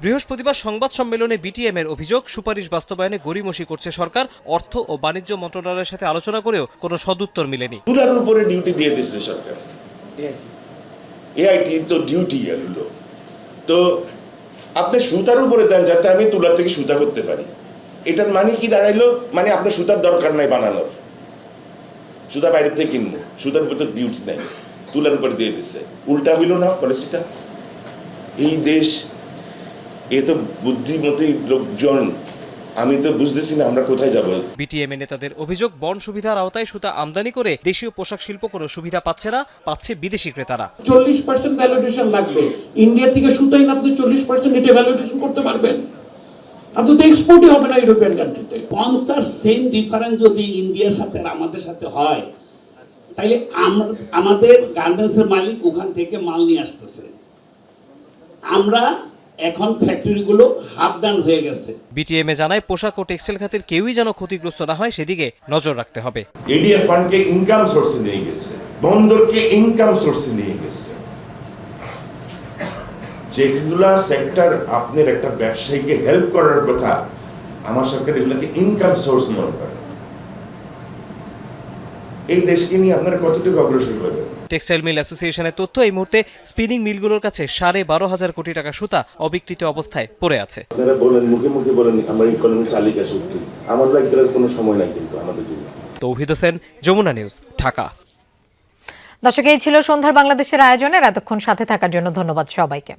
বৃহস্পতিবার সংবাদ সম্মেলনে বিটিএমের অভিযোগ, সুপারিশ বাস্তবায়নে গড়িমসি করছে সরকার। অর্থ ও বাণিজ্য মন্ত্রণালয়ের সাথে আলোচনা করেও কোনো সদুত্তর মিলেনি।
তুলার উপরে ডিউটি দিয়ে দিচ্ছে সরকার, এআইটি তো ডিউটি হলো, তো আপনি সুতার উপরে দেন যাতে আমি তুলা থেকে সুতা করতে পারি। এটার মানে কি দাঁড়াইলো, মানে আপনার সুতার দরকার নাই বানানোর, সুতা বাইরে থেকে কিনবো, সুতার উপর তো ডিউটি নাই, তুলার উপরে দিয়ে দিচ্ছে। উল্টা হইল না পলিসিটা? এই দেশ, এ তো বুদ্ধিমতী লোকজন, আমি তো বুঝতেছি না আমরা কোথায় যাব।
বিটিএমএ নেতাদের অভিযোগ, বন সুবিধার আওতায় সুতা আমদানি করে দেশীয় পোশাক শিল্প কোনো সুবিধা পাচ্ছে না, পাচ্ছে বিদেশি ক্রেতারা।
40% ভ্যালিডেশন লাগবে। ইন্ডিয়া থেকে সুতাই না আপনি 40% এটা ভ্যালিডেশন করতে পারবেন? আপনি তো এক্সপোর্টই হবে না ইউরোপিয়ান কান্ট্রিতে। 50 সেন্ট ডিফারেন্স যদি ইন্ডিয়ার সাথে আর আমাদের সাথে হয়, তাইলে আমাদের গার্মেন্টসের মালিক ওখান থেকে মাল নিয়ে আসতেছে, আমরা এখন ফ্যাক্টরিগুলো হাফদান হয়ে গেছে।
বিটিএমএ জানায়, পোশাক ও টেক্সটাইল খাতের কেউই যেন ক্ষতিগ্রস্ত না হয় সেদিকে নজর রাখতে হবে।
এডিএফ ফান্ডকে ইনকাম সোর্সে নিয়ে গেছে, বন্দরকে ইনকাম সোর্সে নিয়ে গেছে। যেগুলা সেক্টর আপনার একটা ব্যবসায়ীকে হেল্প করার কথা, আমার সরকার এগুলোকে ইনকাম সোর্স মনে করে। এই দেশকে নিয়ে আপনারা কতটুকু অগ্রসর করবেন?
টেক্সটাইল মিল অ্যাসোসিয়েশনের তথ্য, এই মুহূর্তে স্পিনিং মিলগুলোর কাছে 12,500 কোটি টাকা সুতা অবিকৃত অবস্থায় পড়ে আছে।
আপনারা বলেন, মুখে মুখে বলেন আমরা ইকোনমি চালিকা শক্তি, আমার লাগে কোনো সময় নাই কিন্তু আমাদের জন্য।
তৌহিদ হোসেন, যমুনা নিউজ, ঢাকা।
দর্শক, এই ছিল সন্ধ্যার বাংলাদেশের আয়োজনের। এতক্ষণ সাথে থাকার জন্য ধন্যবাদ সবাইকে।